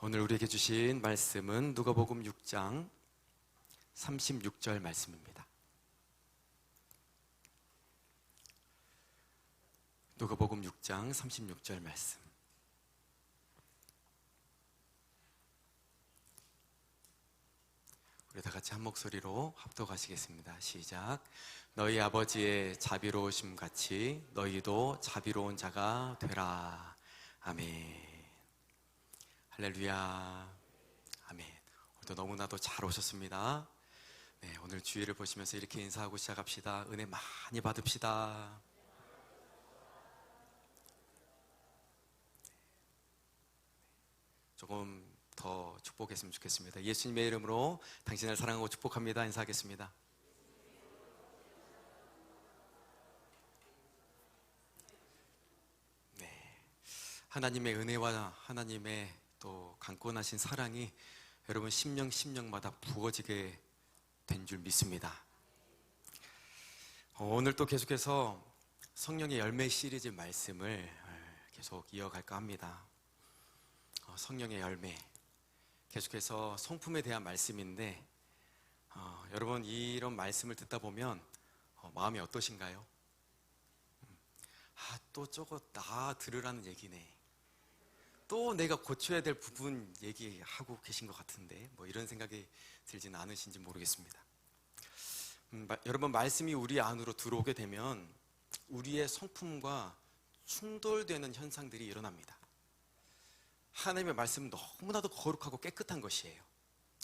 오늘 우리에게 주신 말씀은 누가복음 6장 36절 말씀입니다. 누가복음 6장 36절 말씀. 우리 다 같이 한 목소리로 합독하시겠습니다. 시작. 너희 아버지의 자비로우심 같이 너희도 자비로운 자가 되라. 아멘. 할렐루야. 아멘. 오늘도 너무나도 잘 오셨습니다. 네, 오늘 주일을 보시면서 이렇게 인사하고 시작합시다. 은혜 많이 받읍시다. 조금 더 축복했으면 좋겠습니다. 예수님의 이름으로 당신을 사랑하고 축복합니다. 인사하겠습니다. 네, 하나님의 은혜와 하나님의 또 강권하신 사랑이 여러분 심령마다 부어지게 된 줄 믿습니다. 오늘 또 계속해서 성령의 열매 시리즈 말씀을 계속 이어갈까 합니다. 성령의 열매, 계속해서 성품에 대한 말씀인데 여러분 이런 말씀을 듣다 보면 마음이 어떠신가요? 또 저거 나 들으라는 얘기네. 또 내가 고쳐야 될 부분 얘기하고 계신 것 같은데 뭐 이런 생각이 들지는 않으신지 모르겠습니다. 여러분 말씀이 우리 안으로 들어오게 되면 우리의 성품과 충돌되는 현상들이 일어납니다. 하나님의 말씀은 너무나도 거룩하고 깨끗한 것이에요.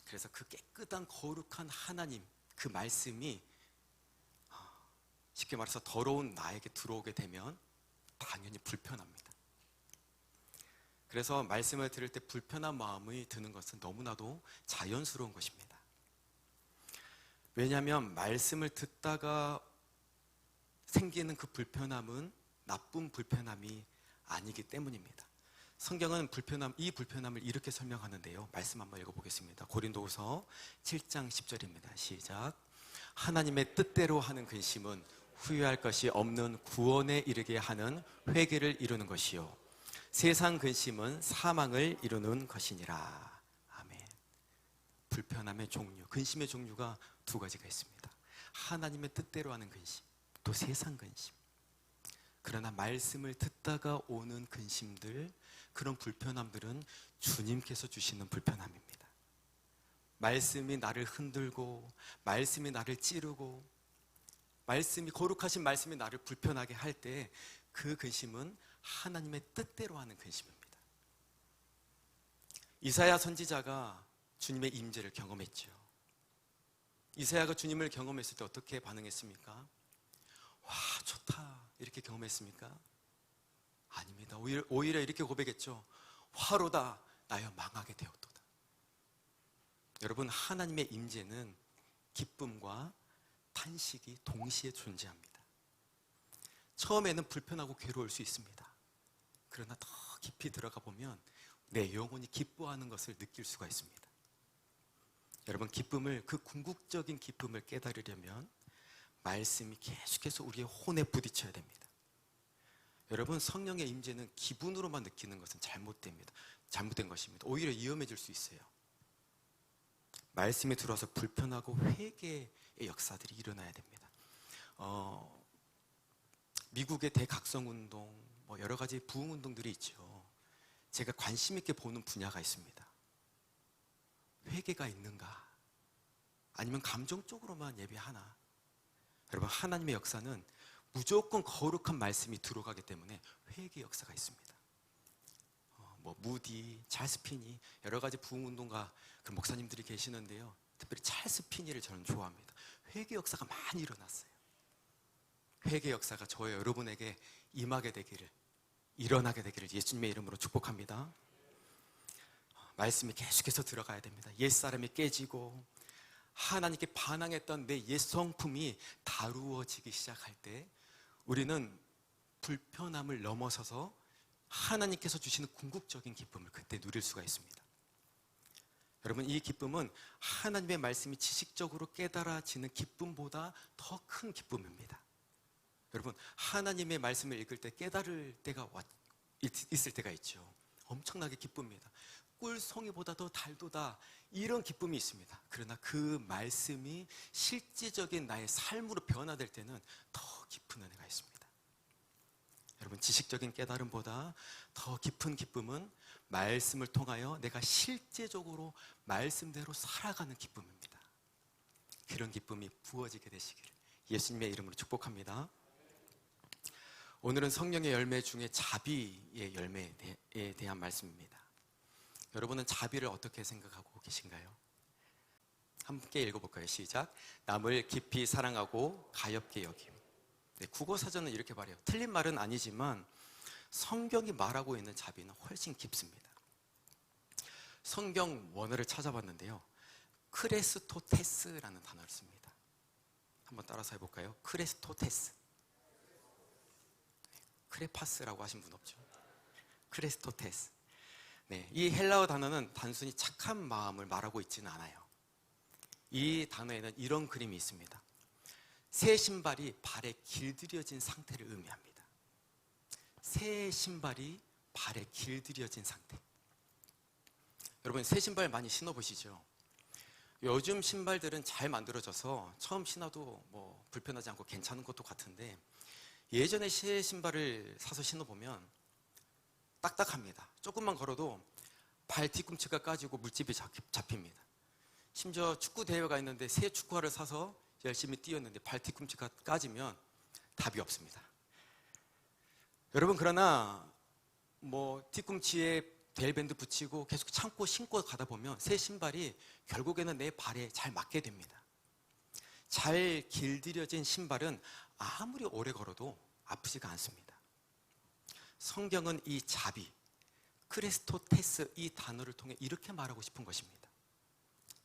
그래서 그 깨끗한 거룩한 하나님, 그 말씀이 쉽게 말해서 더러운 나에게 들어오게 되면 당연히 불편합니다. 그래서 말씀을 들을 때 불편한 마음이 드는 것은 너무나도 자연스러운 것입니다. 왜냐하면 말씀을 듣다가 생기는 그 불편함은 나쁜 불편함이 아니기 때문입니다. 성경은 이 불편함을 이렇게 설명하는데요. 말씀 한번 읽어보겠습니다. 고린도후서 7장 10절입니다. 시작. 하나님의 뜻대로 하는 근심은 후회할 것이 없는 구원에 이르게 하는 회개를 이루는 것이요 세상 근심은 사망을 이루는 것이니라. 아멘. 불편함의 종류, 근심의 종류가 두 가지가 있습니다. 하나님의 뜻대로 하는 근심, 또 세상 근심. 그러나 말씀을 듣다가 오는 근심들, 그런 불편함들은 주님께서 주시는 불편함입니다. 말씀이 나를 흔들고, 말씀이 나를 찌르고, 거룩하신 말씀이 나를 불편하게 할 때 그 근심은 하나님의 뜻대로 하는 근심입니다. 이사야 선지자가 주님의 임재를 경험했죠. 이사야가 주님을 경험했을 때 어떻게 반응했습니까? 와, 좋다 이렇게 경험했습니까? 아닙니다. 오히려 이렇게 고백했죠. 화로다 나여 망하게 되었도다. 여러분 하나님의 임재는 기쁨과 탄식이 동시에 존재합니다. 처음에는 불편하고 괴로울 수 있습니다. 그러나 더 깊이 들어가 보면 내 영혼이 기뻐하는 것을 느낄 수가 있습니다. 여러분 그 궁극적인 기쁨을 깨달으려면 말씀이 계속해서 우리의 혼에 부딪혀야 됩니다. 여러분 성령의 임재는 기분으로만 느끼는 것은 잘못된 것입니다. 오히려 위험해질 수 있어요. 말씀이 들어와서 불편하고 회개의 역사들이 일어나야 됩니다. 미국의 대각성운동, 여러 가지 부흥운동들이 있죠. 제가 관심 있게 보는 분야가 있습니다. 회개가 있는가? 아니면 감정적으로만 예배하나? 여러분 하나님의 역사는 무조건 거룩한 말씀이 들어가기 때문에 회개 역사가 있습니다. 무디, 찰스 피니 여러 가지 부흥운동가 그 목사님들이 계시는데요. 특별히 찰스 피니를 저는 좋아합니다. 회개 역사가 많이 일어났어요. 회개 역사가 저와 여러분에게 일어나게 되기를 예수님의 이름으로 축복합니다. 말씀이 계속해서 들어가야 됩니다. 옛사람이 깨지고 하나님께 반항했던 내 옛 성품이 다루어지기 시작할 때 우리는 불편함을 넘어서서 하나님께서 주시는 궁극적인 기쁨을 그때 누릴 수가 있습니다. 여러분 이 기쁨은 하나님의 말씀이 지식적으로 깨달아지는 기쁨보다 더 큰 기쁨입니다. 여러분 하나님의 말씀을 읽을 때 깨달을 때가 있을 때가 있죠. 엄청나게 기쁩니다. 꿀송이보다 더 달도다, 이런 기쁨이 있습니다. 그러나 그 말씀이 실제적인 나의 삶으로 변화될 때는 더 깊은 은혜가 있습니다. 여러분, 지식적인 깨달음보다 더 깊은 기쁨은 말씀을 통하여 내가 실제적으로 말씀대로 살아가는 기쁨입니다. 그런 기쁨이 부어지게 되시기를 예수님의 이름으로 축복합니다. 오늘은 성령의 열매 중에 자비의 열매에 대한 말씀입니다. 여러분은 자비를 어떻게 생각하고 계신가요? 함께 읽어볼까요? 시작. 남을 깊이 사랑하고 가엾게 여김. 네, 국어사전은 이렇게 말해요. 틀린 말은 아니지만 성경이 말하고 있는 자비는 훨씬 깊습니다. 성경 원어를 찾아봤는데요, 크레스토테스라는 단어를 씁니다. 한번 따라서 해볼까요? 크레스토테스. 크레파스라고 하신 분 없죠? 크레스토테스. 네, 이 헬라어 단어는 단순히 착한 마음을 말하고 있지는 않아요. 이 단어에는 이런 그림이 있습니다. 새 신발이 발에 길들여진 상태를 의미합니다. 새 신발이 발에 길들여진 상태. 여러분, 새 신발 많이 신어보시죠? 요즘 신발들은 잘 만들어져서 처음 신어도 뭐 불편하지 않고 괜찮은 것도 같은데, 예전에 새 신발을 사서 신어보면 딱딱합니다. 조금만 걸어도 발 뒤꿈치가 까지고 물집이 잡힙니다. 심지어 축구 대회가 있는데 새 축구화를 사서 열심히 뛰었는데 발 뒤꿈치가 까지면 답이 없습니다. 여러분, 그러나 뭐 뒤꿈치에 데일밴드 붙이고 계속 참고 신고 가다 보면 새 신발이 결국에는 내 발에 잘 맞게 됩니다. 잘 길들여진 신발은 아무리 오래 걸어도 아프지가 않습니다. 성경은 이 자비, 크리스토테스, 이 단어를 통해 이렇게 말하고 싶은 것입니다.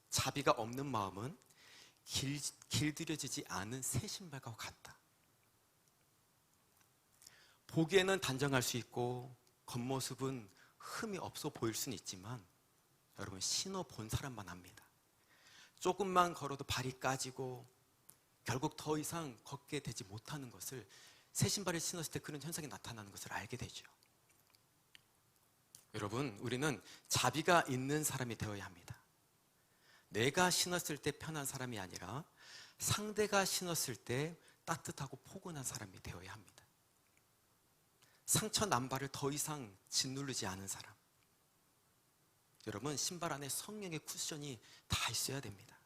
자비가 없는 마음은 길들여지지 않은 새 신발과 같다. 보기에는 단정할 수 있고 겉모습은 흠이 없어 보일 수는 있지만, 여러분, 신어본 사람만 압니다. 조금만 걸어도 발이 까지고 결국 더 이상 걷게 되지 못하는 것을, 새 신발을 신었을 때 그런 현상이 나타나는 것을 알게 되죠. 여러분, 우리는 자비가 있는 사람이 되어야 합니다. 내가 신었을 때 편한 사람이 아니라 상대가 신었을 때 따뜻하고 포근한 사람이 되어야 합니다. 상처 난 발을 더 이상 짓누르지 않은 사람. 여러분, 신발 안에 성령의 쿠션이 다 있어야 됩니다.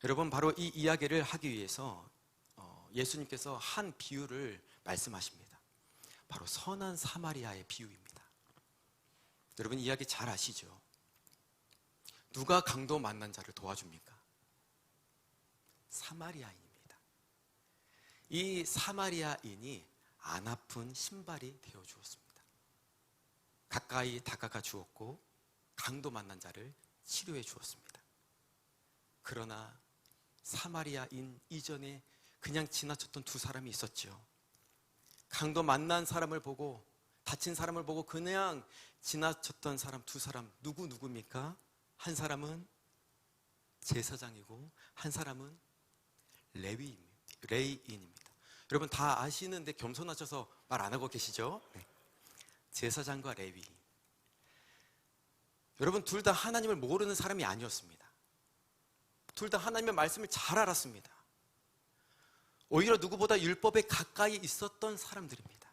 여러분, 바로 이 이야기를 하기 위해서 예수님께서 한 비유를 말씀하십니다. 바로 선한 사마리아의 비유입니다. 여러분, 이야기 잘 아시죠? 누가 강도 만난 자를 도와줍니까? 사마리아인입니다. 이 사마리아인이 안 아픈 신발이 되어 주었습니다. 가까이 다가가 주었고 강도 만난 자를 치료해 주었습니다. 그러나 사마리아인 이전에 그냥 지나쳤던 두 사람이 있었죠. 강도 만난 사람을 보고, 다친 사람을 보고 그냥 지나쳤던 사람 두 사람, 누구입니까? 한 사람은 제사장이고 한 사람은 레위인입니다. 여러분 다 아시는데 겸손하셔서 말 안 하고 계시죠? 네. 제사장과 레위인. 여러분, 둘 다 하나님을 모르는 사람이 아니었습니다. 둘 다 하나님의 말씀을 잘 알았습니다. 오히려 누구보다 율법에 가까이 있었던 사람들입니다.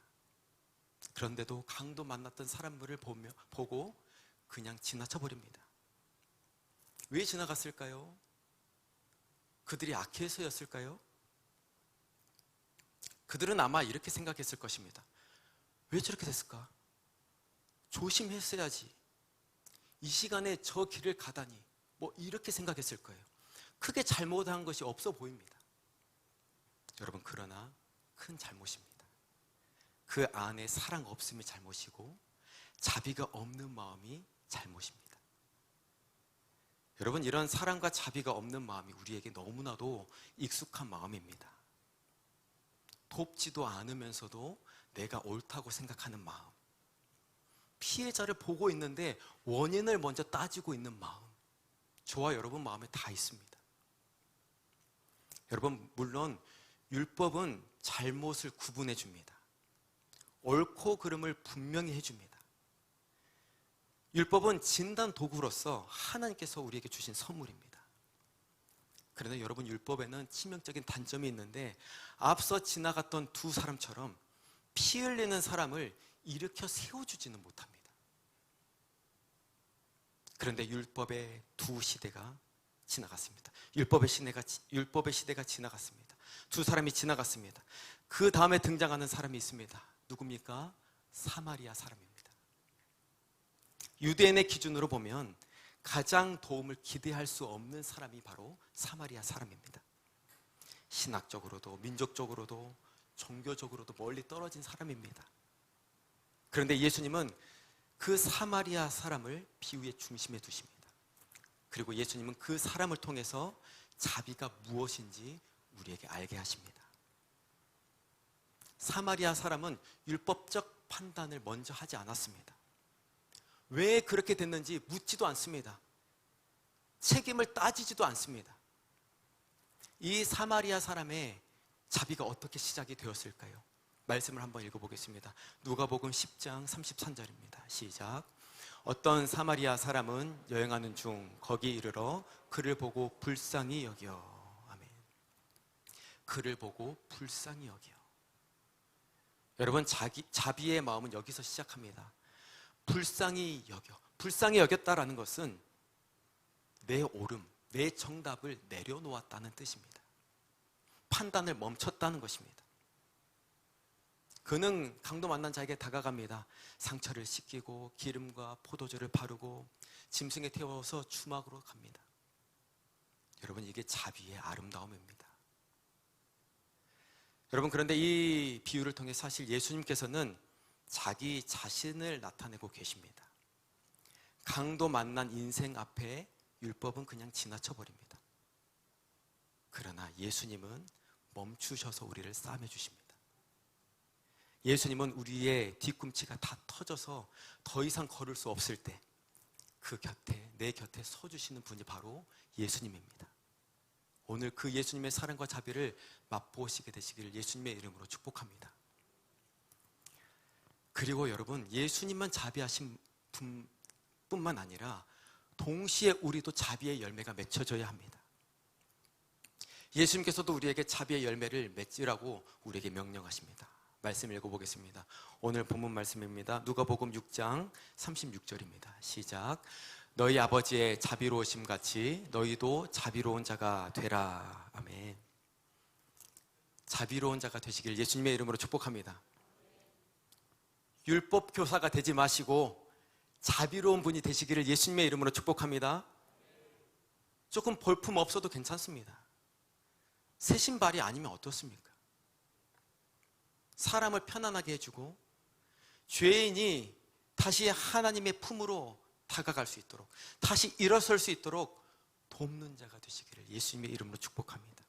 그런데도 강도 만났던 사람들을 보고 그냥 지나쳐 버립니다. 왜 지나갔을까요? 그들이 악해서였을까요? 그들은 아마 이렇게 생각했을 것입니다. 왜 저렇게 됐을까? 조심했어야지. 이 시간에 저 길을 가다니. 뭐 이렇게 생각했을 거예요. 크게 잘못한 것이 없어 보입니다. 여러분, 그러나 큰 잘못입니다. 그 안에 사랑 없음이 잘못이고 자비가 없는 마음이 잘못입니다. 여러분, 이런 사랑과 자비가 없는 마음이 우리에게 너무나도 익숙한 마음입니다. 돕지도 않으면서도 내가 옳다고 생각하는 마음, 피해자를 보고 있는데 원인을 먼저 따지고 있는 마음, 저와 여러분 마음에 다 있습니다. 여러분, 물론 율법은 잘못을 구분해 줍니다. 옳고 그름을 분명히 해줍니다. 율법은 진단 도구로서 하나님께서 우리에게 주신 선물입니다. 그런데 여러분, 율법에는 치명적인 단점이 있는데 앞서 지나갔던 두 사람처럼 피 흘리는 사람을 일으켜 세워주지는 못합니다. 그런데 율법의 두 시대가 지나갔습니다. 율법의 시대가 지나갔습니다. 두 사람이 지나갔습니다. 그 다음에 등장하는 사람이 있습니다. 누굽니까? 사마리아 사람입니다. 유대인의 기준으로 보면 가장 도움을 기대할 수 없는 사람이 바로 사마리아 사람입니다. 신학적으로도 민족적으로도 종교적으로도 멀리 떨어진 사람입니다. 그런데 예수님은 그 사마리아 사람을 비유의 중심에 두십니다. 그리고 예수님은 그 사람을 통해서 자비가 무엇인지 우리에게 알게 하십니다. 사마리아 사람은 율법적 판단을 먼저 하지 않았습니다. 왜 그렇게 됐는지 묻지도 않습니다. 책임을 따지지도 않습니다. 이 사마리아 사람의 자비가 어떻게 시작이 되었을까요? 말씀을 한번 읽어보겠습니다. 누가복음 10장 33절입니다. 시작. 어떤 사마리아 사람은 여행하는 중 거기 이르러 그를 보고 불쌍히 여겨. 아멘. 그를 보고 불쌍히 여겨. 여러분, 자비의 마음은 여기서 시작합니다. 불쌍히 여겨. 불쌍히 여겼다라는 것은 내 옳음, 내 정답을 내려놓았다는 뜻입니다. 판단을 멈췄다는 것입니다. 그는 강도 만난 자에게 다가갑니다. 상처를 씻기고 기름과 포도주를 바르고 짐승에 태워서 주막으로 갑니다. 여러분, 이게 자비의 아름다움입니다. 여러분, 그런데 이 비유를 통해 사실 예수님께서는 자기 자신을 나타내고 계십니다. 강도 만난 인생 앞에 율법은 그냥 지나쳐 버립니다. 그러나 예수님은 멈추셔서 우리를 싸매 주십니다. 예수님은 우리의 뒤꿈치가 다 터져서 더 이상 걸을 수 없을 때 그 곁에, 내 곁에 서주시는 분이 바로 예수님입니다. 오늘 그 예수님의 사랑과 자비를 맛보시게 되시기를 예수님의 이름으로 축복합니다. 그리고 여러분, 예수님만 자비하신 분뿐만 아니라 동시에 우리도 자비의 열매가 맺혀져야 합니다. 예수님께서도 우리에게 자비의 열매를 맺으라고 우리에게 명령하십니다. 말씀 읽어보겠습니다. 오늘 본문 말씀입니다. 누가복음 6장 36절입니다. 시작. 너희 아버지의 자비로우심 같이 너희도 자비로운 자가 되라. 아멘. 자비로운 자가 되시길 예수님의 이름으로 축복합니다. 율법 교사가 되지 마시고 자비로운 분이 되시기를 예수님의 이름으로 축복합니다. 조금 볼품 없어도 괜찮습니다. 새 신발이 아니면 어떻습니까? 사람을 편안하게 해주고 죄인이 다시 하나님의 품으로 다가갈 수 있도록, 다시 일어설 수 있도록 돕는 자가 되시기를 예수님의 이름으로 축복합니다.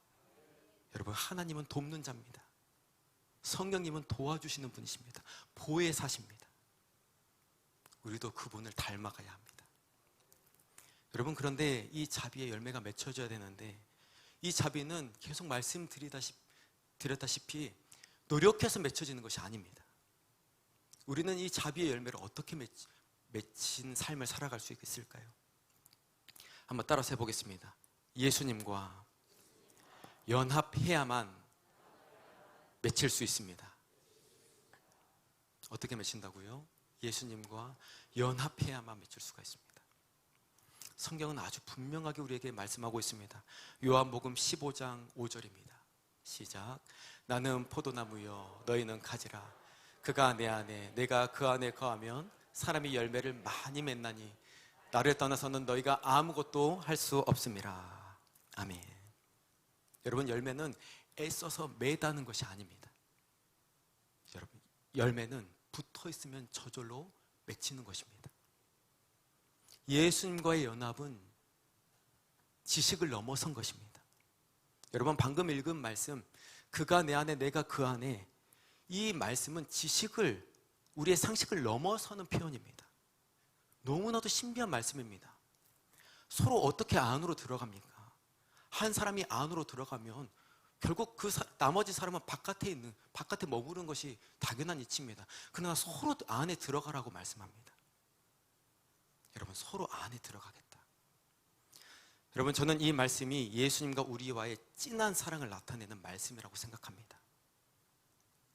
여러분, 하나님은 돕는 자입니다. 성령님은 도와주시는 분이십니다. 보혜사십니다. 우리도 그분을 닮아가야 합니다. 여러분, 그런데 이 자비의 열매가 맺혀져야 되는데 이 자비는 계속 말씀드렸다시피 노력해서 맺혀지는 것이 아닙니다. 우리는 이 자비의 열매를 어떻게 맺힌 삶을 살아갈 수 있을까요? 한번 따라서 해보겠습니다. 예수님과 연합해야만 맺힐 수 있습니다. 어떻게 맺힌다고요? 예수님과 연합해야만 맺힐 수가 있습니다. 성경은 아주 분명하게 우리에게 말씀하고 있습니다. 요한복음 15장 5절입니다. 시작. 나는 포도나무여 너희는 가지라. 그가 내 안에 내가 그 안에 거하면 사람이 열매를 많이 맺나니 나를 떠나서는 너희가 아무것도 할 수 없음이라. 아멘. 여러분, 열매는 애써서 매다는 것이 아닙니다. 여러분, 열매는 붙어 있으면 저절로 맺히는 것입니다. 예수님과의 연합은 지식을 넘어선 것입니다. 여러분, 방금 읽은 말씀, 그가 내 안에 내가 그 안에, 이 말씀은 지식을, 우리의 상식을 넘어서는 표현입니다. 너무나도 신비한 말씀입니다. 서로 어떻게 안으로 들어갑니까? 한 사람이 안으로 들어가면 결국 나머지 사람은 바깥에 머무르는 것이 당연한 이치입니다. 그러나 서로 안에 들어가라고 말씀합니다. 서로 안에 들어가겠다. 여러분, 저는 이 말씀이 예수님과 우리와의 진한 사랑을 나타내는 말씀이라고 생각합니다.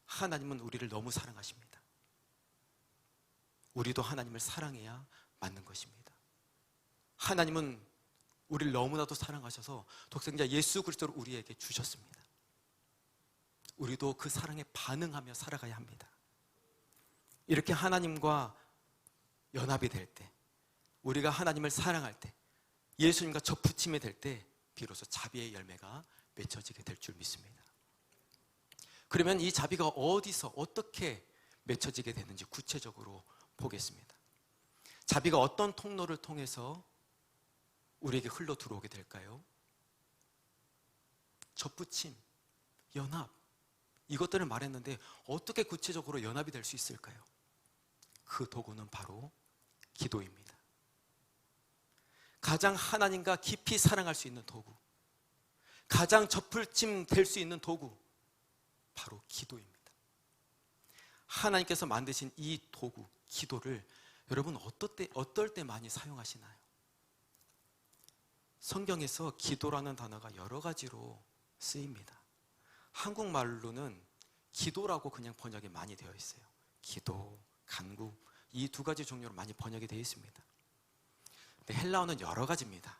하나님은 우리를 너무 사랑하십니다. 우리도 하나님을 사랑해야 맞는 것입니다. 하나님은 우리를 너무나도 사랑하셔서 독생자 예수 그리스도를 우리에게 주셨습니다. 우리도 그 사랑에 반응하며 살아가야 합니다. 이렇게 하나님과 연합이 될 때, 우리가 하나님을 사랑할 때, 예수님과 접붙임이 될 때 비로소 자비의 열매가 맺혀지게 될 줄 믿습니다. 그러면 이 자비가 어디서 어떻게 맺혀지게 되는지 구체적으로 보겠습니다. 자비가 어떤 통로를 통해서 우리에게 흘러 들어오게 될까요? 접붙임, 연합, 이것들을 말했는데 어떻게 구체적으로 연합이 될 수 있을까요? 그 도구는 바로 기도입니다. 가장 하나님과 깊이 사랑할 수 있는 도구, 가장 접붙임 될 수 있는 도구, 바로 기도입니다. 하나님께서 만드신 이 도구, 기도를 여러분 어떨 때 많이 사용하시나요? 성경에서 기도라는 단어가 여러 가지로 쓰입니다. 한국말로는 기도라고 그냥 번역이 많이 되어 있어요. 기도, 간구, 이 두 가지 종류로 많이 번역이 되어 있습니다. 근데 헬라어는 여러 가지입니다.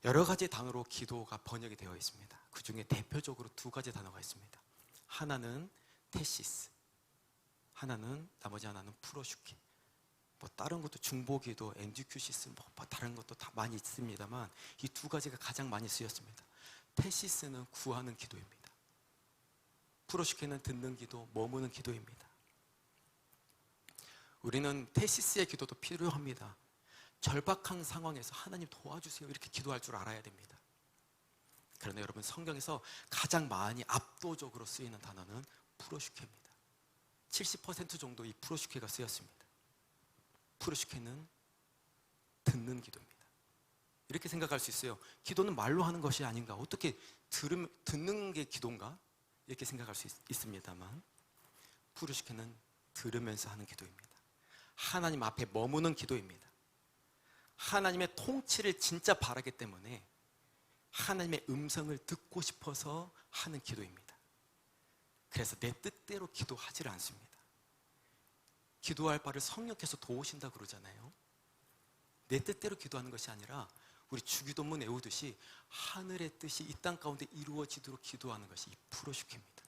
여러 가지 단어로 기도가 번역이 되어 있습니다. 그 중에 대표적으로 두 가지 단어가 있습니다. 하나는 테시스, 나머지 하나는 프로슈케. 다른 것도 중보기도, 엔디큐시스, 다른 것도 다 많이 있습니다만 이 두 가지가 가장 많이 쓰였습니다. 테시스는 구하는 기도입니다. 프로슈케는 듣는 기도, 머무는 기도입니다. 우리는 테시스의 기도도 필요합니다. 절박한 상황에서 하나님 도와주세요 이렇게 기도할 줄 알아야 됩니다. 그러나 여러분, 성경에서 가장 많이 압도적으로 쓰이는 단어는 프로슈케입니다. 70% 정도 이 프로슈케가 쓰였습니다. 프로슈케는 듣는 기도입니다. 이렇게 생각할 수 있어요. 기도는 말로 하는 것이 아닌가, 어떻게 듣는 게 기도인가, 이렇게 생각할 수 있습니다만 프로슈케는 들으면서 하는 기도입니다. 하나님 앞에 머무는 기도입니다. 하나님의 통치를 진짜 바라기 때문에 하나님의 음성을 듣고 싶어서 하는 기도입니다. 그래서 내 뜻대로 기도하지를 않습니다. 기도할 바를 성령께서 도우신다 그러잖아요. 내 뜻대로 기도하는 것이 아니라 우리 주기도문 외우듯이 하늘의 뜻이 이 땅 가운데 이루어지도록 기도하는 것이 이 프로슈케입니다.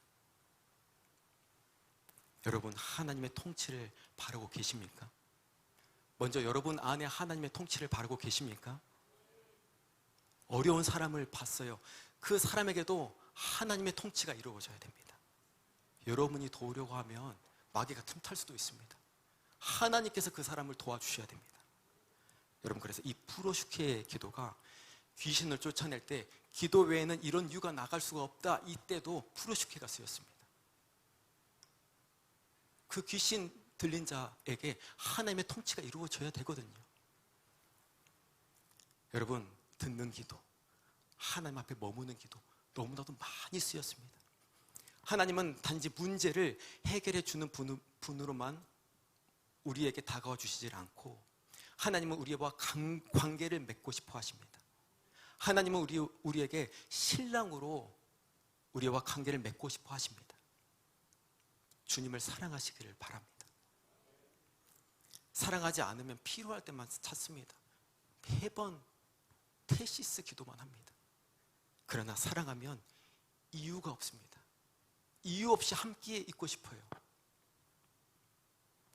여러분, 하나님의 통치를 바라고 계십니까? 먼저 여러분 안에 하나님의 통치를 바라고 계십니까? 어려운 사람을 봤어요. 그 사람에게도 하나님의 통치가 이루어져야 됩니다. 여러분이 도우려고 하면 마귀가 틈탈 수도 있습니다. 하나님께서 그 사람을 도와주셔야 됩니다. 여러분, 그래서 이 프로슈케의 기도가 귀신을 쫓아낼 때 기도 외에는 이런 유가 나갈 수가 없다, 이때도 프로슈케가 쓰였습니다. 그 귀신 들린 자에게 하나님의 통치가 이루어져야 되거든요. 여러분, 듣는 기도, 하나님 앞에 머무는 기도 너무나도 많이 쓰였습니다. 하나님은 단지 문제를 해결해 주는 분으로만 우리에게 다가와 주시질 않고 하나님은 우리와 관계를 맺고 싶어 하십니다. 하나님은 우리에게 신랑으로 우리와 관계를 맺고 싶어 하십니다. 주님을 사랑하시기를 바랍니다. 사랑하지 않으면 필요할 때만 찾습니다. 매번 테시스 기도만 합니다. 그러나 사랑하면 이유가 없습니다. 이유 없이 함께 있고 싶어요.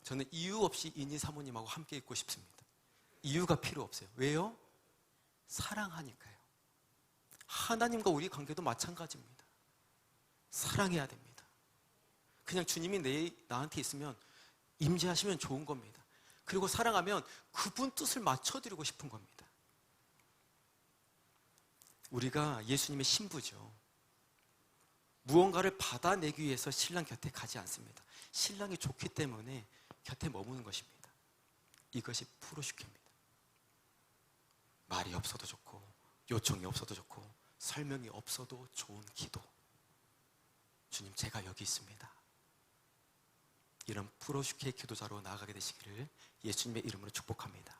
저는 이유 없이 이니 사모님하고 함께 있고 싶습니다. 이유가 필요 없어요. 왜요? 사랑하니까요. 하나님과 우리 관계도 마찬가지입니다. 사랑해야 됩니다. 그냥 주님이 나한테 있으면 임재하시면 좋은 겁니다. 그리고 사랑하면 그분 뜻을 맞춰드리고 싶은 겁니다. 우리가 예수님의 신부죠. 무언가를 받아내기 위해서 신랑 곁에 가지 않습니다. 신랑이 좋기 때문에 곁에 머무는 것입니다. 이것이 프로슈케입니다. 말이 없어도 좋고 요청이 없어도 좋고 설명이 없어도 좋은 기도. 주님, 제가 여기 있습니다. 이런 프로슈케의 기도자로 나아가게 되시기를 예수님의 이름으로 축복합니다.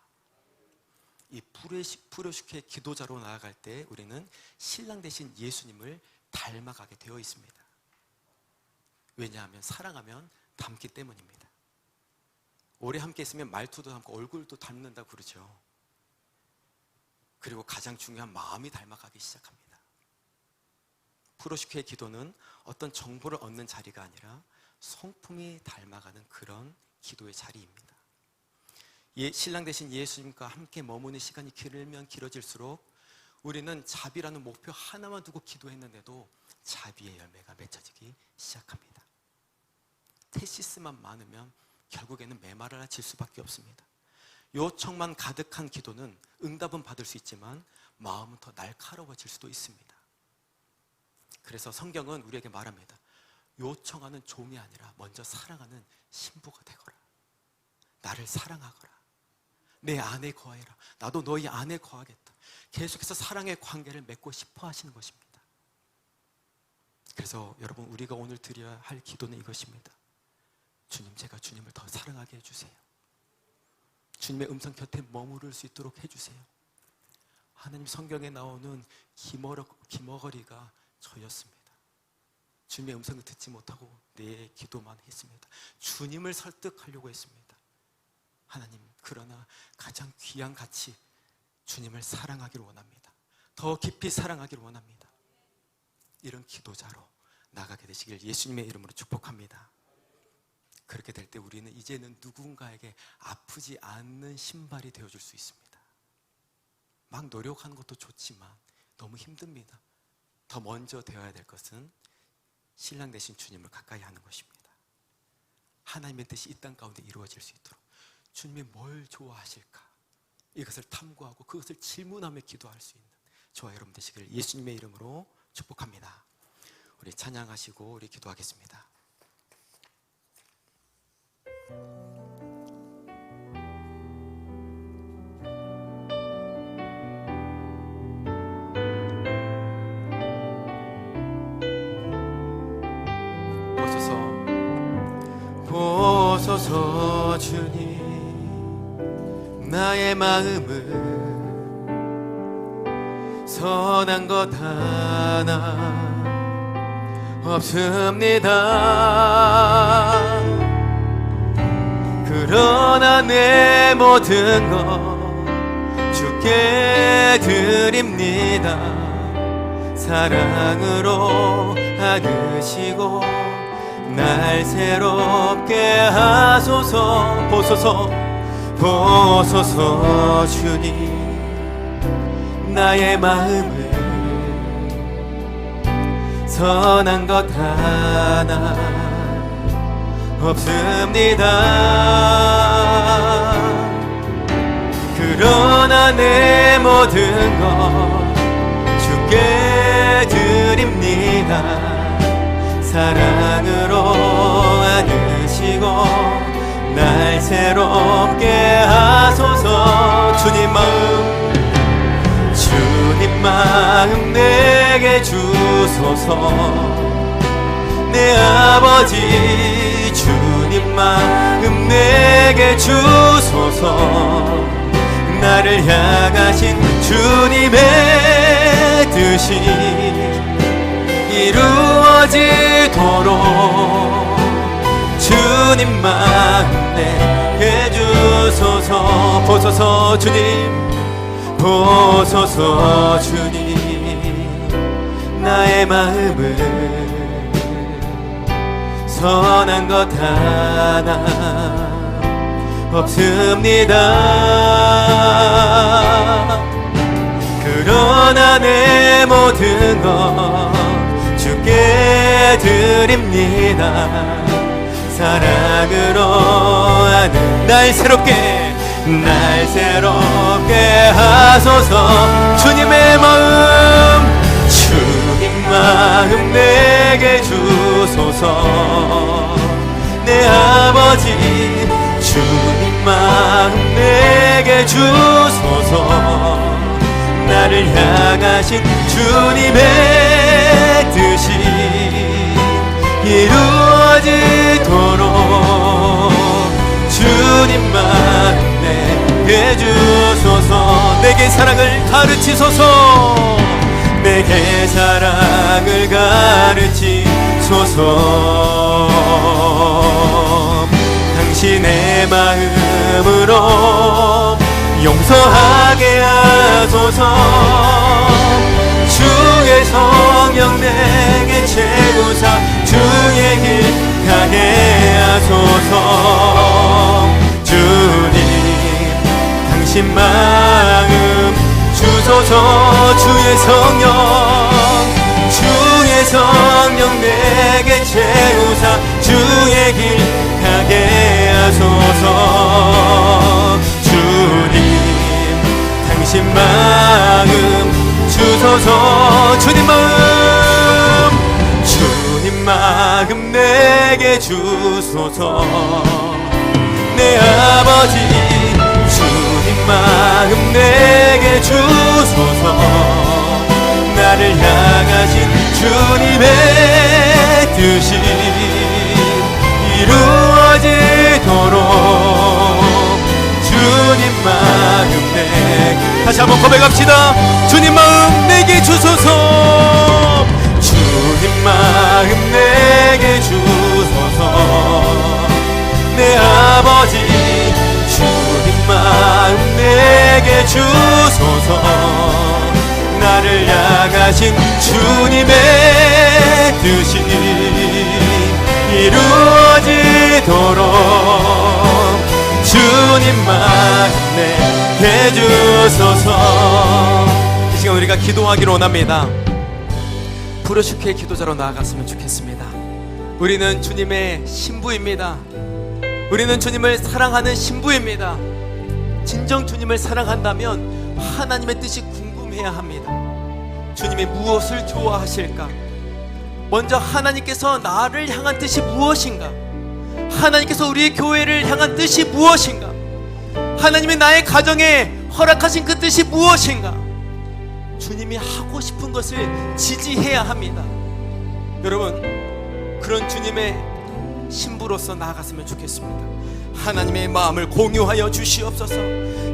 푸르시케 기도자로 나아갈 때 우리는 신랑 되신 예수님을 닮아가게 되어 있습니다. 왜냐하면 사랑하면 닮기 때문입니다. 오래 함께 있으면 말투도 닮고 얼굴도 닮는다고 그러죠. 그리고 가장 중요한 마음이 닮아가기 시작합니다. 푸르시케의 기도는 어떤 정보를 얻는 자리가 아니라 성품이 닮아가는 그런 기도의 자리입니다. 신랑 되신 예수님과 함께 머무는 시간이 길면 길어질수록 우리는 자비라는 목표 하나만 두고 기도했는데도 자비의 열매가 맺혀지기 시작합니다. 테시스만 많으면 결국에는 메마라질 수밖에 없습니다. 요청만 가득한 기도는 응답은 받을 수 있지만 마음은 더 날카로워질 수도 있습니다. 그래서 성경은 우리에게 말합니다. 요청하는 종이 아니라 먼저 사랑하는 신부가 되거라. 나를 사랑하거라. 내 안에 거해라. 나도 너희 안에 거하겠다. 계속해서 사랑의 관계를 맺고 싶어 하시는 것입니다. 그래서 여러분, 우리가 오늘 드려야 할 기도는 이것입니다. 주님, 제가 주님을 더 사랑하게 해주세요. 주님의 음성 곁에 머무를 수 있도록 해주세요. 하나님, 성경에 나오는 기머거리가 저였습니다. 주님의 음성을 듣지 못하고 내 기도만 했습니다. 주님을 설득하려고 했습니다. 하나님, 그러나 가장 귀한 가치, 주님을 사랑하기를 원합니다. 더 깊이 사랑하기를 원합니다. 이런 기도자로 나가게 되시길 예수님의 이름으로 축복합니다. 그렇게 될 때 우리는 이제는 누군가에게 아프지 않는 신발이 되어줄 수 있습니다. 막 노력하는 것도 좋지만 너무 힘듭니다. 더 먼저 되어야 될 것은 신랑 되신 주님을 가까이 하는 것입니다. 하나님의 뜻이 이 땅 가운데 이루어질 수 있도록 주님이 뭘 좋아하실까, 이것을 탐구하고 그것을 질문하며 기도할 수 있는 저와 여러분 되시기를 예수님의 이름으로 축복합니다. 우리 찬양하시고 우리 기도하겠습니다. 보소서 주님, 나의 마음을 선한 것 하나 없습니다. 그러나 내 모든 것 주께 드립니다. 사랑으로 안으시고 날 새롭게 하소서. 보소서 주님, 나의 마음을 선한 것 하나 없습니다. 그러나 내 모든 것 주께 드립니다. 사랑으로 안으시고 날 새롭게 하소서. 주님 마음 내게 주소서. 내 아버지, 주님 마음 내게 주소서. 나를 향하신 주님의 뜻이 이루어지도록 주님 마음 내게 주소서. 보소서 주님, 나의 마음을 선한 것 하나 없습니다. 그러나 내 모든 것 주께 드립니다. 사랑으로 하는 날 새롭게 하소서. 주님 마음 내게 주소서. 내 아버지, 주님 마음 내게 주소서. 나를 향하신 주님의 뜻이 이루어지도록 주님 마음 내게 주소서. 내게 내게 사랑을 가르치소서. 내게 사랑을 가르치소서. 당신의 마음으로 용서하게 하소서. 주의 성령 내게 채우사 주의 길 가게 하소서. 주님 당신 마음 주소서. 주의 성령 내게 채우사 주의 길 가게 하소서. 주님 당신 마음 주소서. 주님 마음 내게 주소서. 내 아버지 주님 마음 내게 주소서. 나를 향하신 주님의 뜻이 이루어지도록 주님 마음 내게. 다시 한번 고백합시다. 주님 마음 내게 주소서. 주님 마음 내게 주소서. 내 아버지 주님 마음 내게 주소서. 나를 향하신 주님의 뜻이 이루어지도록 주님 마음 내게 주소서. 이 시간 우리가 기도하기로 원합니다. 부르짖기의 기도자로 나아갔으면 좋겠습니다. 우리는 주님의 신부입니다. 우리는 주님을 사랑하는 신부입니다. 진정 주님을 사랑한다면 하나님의 뜻이 궁금해야 합니다. 주님이 무엇을 좋아하실까? 먼저 하나님께서 나를 향한 뜻이 무엇인가? 하나님께서 우리의 교회를 향한 뜻이 무엇인가? 하나님이 나의 가정에 허락하신 그 뜻이 무엇인가? 주님이 하고 싶은 것을 지지해야 합니다. 여러분, 그런 주님의 신부로서 나아갔으면 좋겠습니다. 하나님의 마음을 공유하여 주시옵소서.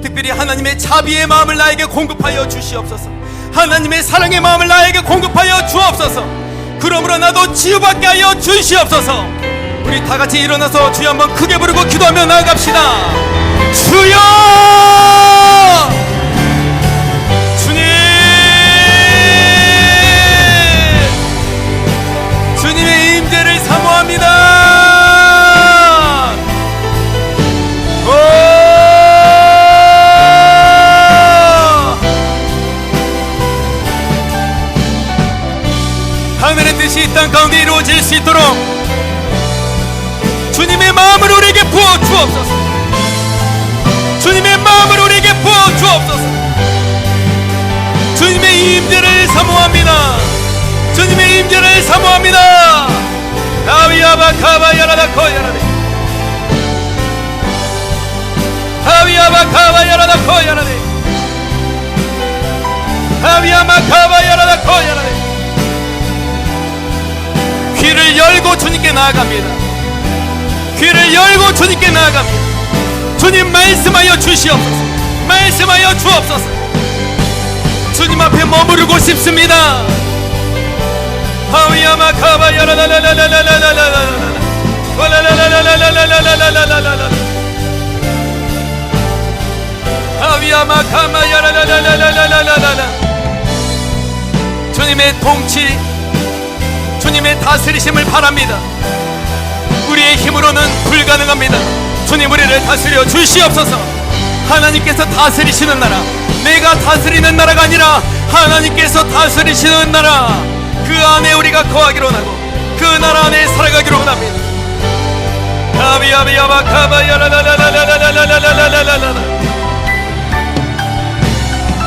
특별히 하나님의 자비의 마음을 나에게 공급하여 주시옵소서. 하나님의 사랑의 마음을 나에게 공급하여 주옵소서. 그러므로 나도 치유받게 하여 주시옵소서. 우리 다같이 일어나서 주여 한번 크게 부르고 기도하며 나아갑시다. 주여! 주님! 주님의 임재를 사모합니다. 하늘의 뜻이 이 땅 가운데 이루어질 수 있도록 주님의 마음을 우리에게 부어 주옵소서. 주님의 마음을 우리에게 부어 주옵소서. 주님의 임재를 사모합니다. 주님의 임재를 사모합니다. 아위아바 카바야라다 코야라데 아위아바 카바야라다 코야라데 아위아마 카바야라다 코야라데. 귀를 열고 주님께 나아갑니다. 귀를 열고 주님께 나아갑니다. 주님 말씀하여 주시옵소서. 말씀하여 주옵소서. 주님 앞에 머무르고 싶습니다. 하위야마 카바야라라라라라라라라라라라라 하위야마 카마야라라라라라라라라. 주님의 통치, 주님의 다스리심을 바랍니다. 우리의 힘으로는 불가능합니다. 주님 우리를 다스려 주시옵소서. 하나님께서 다스리시는 나라, 내가 다스리는 나라가 아니라 하나님께서 다스리시는 나라, 그 안에 우리가 거하기로 하고 그 나라 안에 살아가기로 합니다. 아비아비아바 카바야라라라라라라라라라라라라라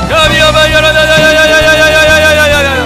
아비아바야라라라라라라라라라라라라라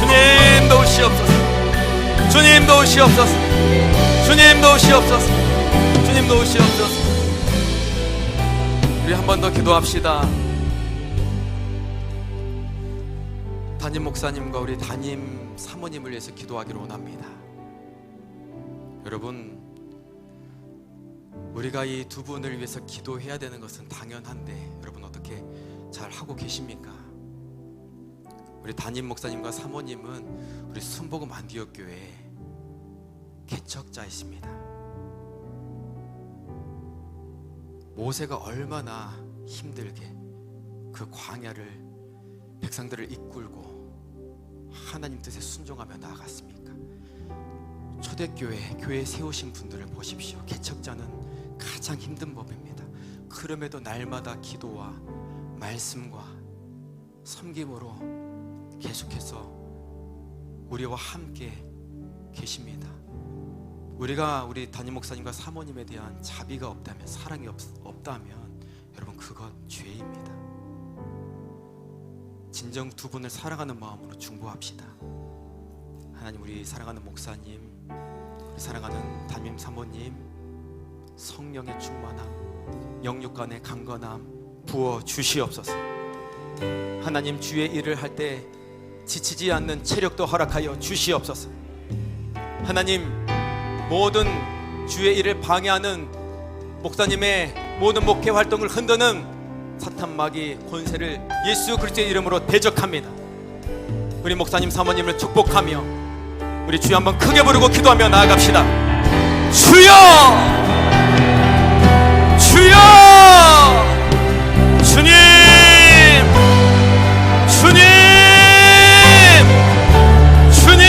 주님도 오시옵소서. 주님도 오시옵소서. 주님도 오시옵소서. 주님도 오시옵소서. 우리 한 번 더 기도합시다. 담임 목사님과 우리 담임 사모님을 위해서 기도하기를 원합니다. 여러분, 우리가 이 두 분을 위해서 기도해야 되는 것은 당연한데 여러분 어떻게 잘 하고 계십니까? 우리 담임 목사님과 사모님은 우리 순복음 안디옥교회 개척자이십니다. 모세가 얼마나 힘들게 그 광야를 백성들을 이끌고 하나님 뜻에 순종하며 나아갔습니까? 초대교회, 교회 세우신 분들을 보십시오. 개척자는 가장 힘든 법입니다. 그럼에도 날마다 기도와 말씀과 섬김으로 계속해서 우리와 함께 계십니다. 우리가 우리 담임 목사님과 사모님에 대한 자비가 없다면, 사랑이 없다면 여러분 그건 죄입니다. 진정 두 분을 사랑하는 마음으로 중보합시다. 하나님, 우리 사랑하는 목사님, 우리 사랑하는 담임 사모님, 성령의 충만함, 영육간의 강건함 부어 주시옵소서. 하나님, 주의 일을 할 때 지치지 않는 체력도 허락하여 주시옵소서. 하나님, 모든 주의 일을 방해하는 목사님의 모든 목회 활동을 흔드는 사탄 마귀 권세를 예수 그리스도의 이름으로 대적합니다. 우리 목사님 사모님을 축복하며 우리 주여 한번 크게 부르고 기도하며 나아갑시다. 주여! 주여! 주님! 주님! 주님!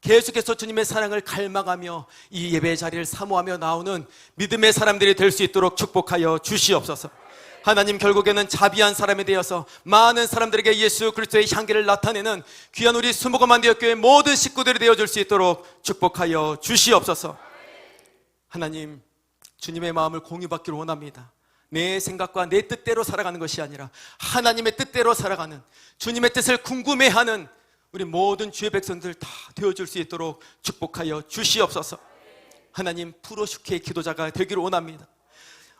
계속해서 주님의 사랑을 갈망하며 이 예배 자리를 사모하며 나오는 믿음의 사람들이 될 수 있도록 축복하여 주시옵소서. 하나님, 결국에는 자비한 사람이 되어서 많은 사람들에게 예수 그리스도의 향기를 나타내는 귀한 우리 수목원만 대학교의 모든 식구들이 되어줄 수 있도록 축복하여 주시옵소서. 하나님, 주님의 마음을 공유받기를 원합니다. 내 생각과 내 뜻대로 살아가는 것이 아니라 하나님의 뜻대로 살아가는, 주님의 뜻을 궁금해하는 우리 모든 주의 백성들 다 되어줄 수 있도록 축복하여 주시옵소서. 하나님, 프로슈케의 기도자가 되기를 원합니다.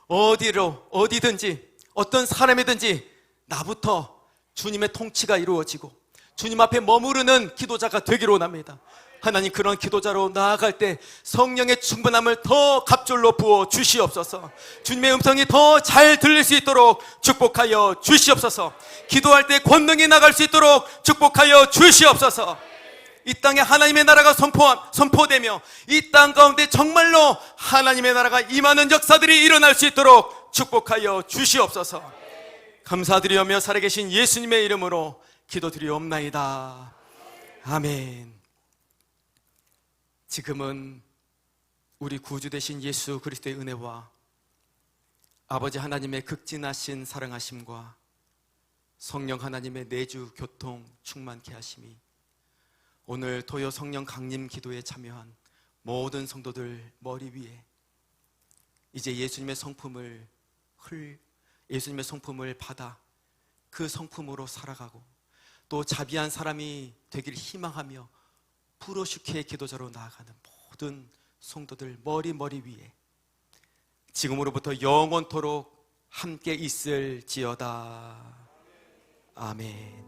어디든지 어떤 사람이든지 나부터 주님의 통치가 이루어지고 주님 앞에 머무르는 기도자가 되기를 원합니다. 하나님, 그런 기도자로 나아갈 때 성령의 충분함을 더 갑절로 부어 주시옵소서. 주님의 음성이 더 잘 들릴 수 있도록 축복하여 주시옵소서. 기도할 때 권능이 나갈 수 있도록 축복하여 주시옵소서. 이 땅에 하나님의 나라가 선포되며 이 땅 가운데 정말로 하나님의 나라가 임하는 역사들이 일어날 수 있도록 축복하여 주시옵소서. 감사드리며 살아계신 예수님의 이름으로 기도드리옵나이다. 아멘. 지금은 우리 구주 되신 예수 그리스도의 은혜와 아버지 하나님의 극진하신 사랑하심과 성령 하나님의 내주 교통 충만케 하심이 오늘 토요 성령 강림 기도에 참여한 모든 성도들 머리 위에 이제 예수님의 성품을 받아 그 성품으로 살아가고 또 자비한 사람이 되기를 희망하며 프로슈케의 기도자로 나아가는 모든 성도들 머리 위에 지금으로부터 영원토록 함께 있을지어다. 아멘.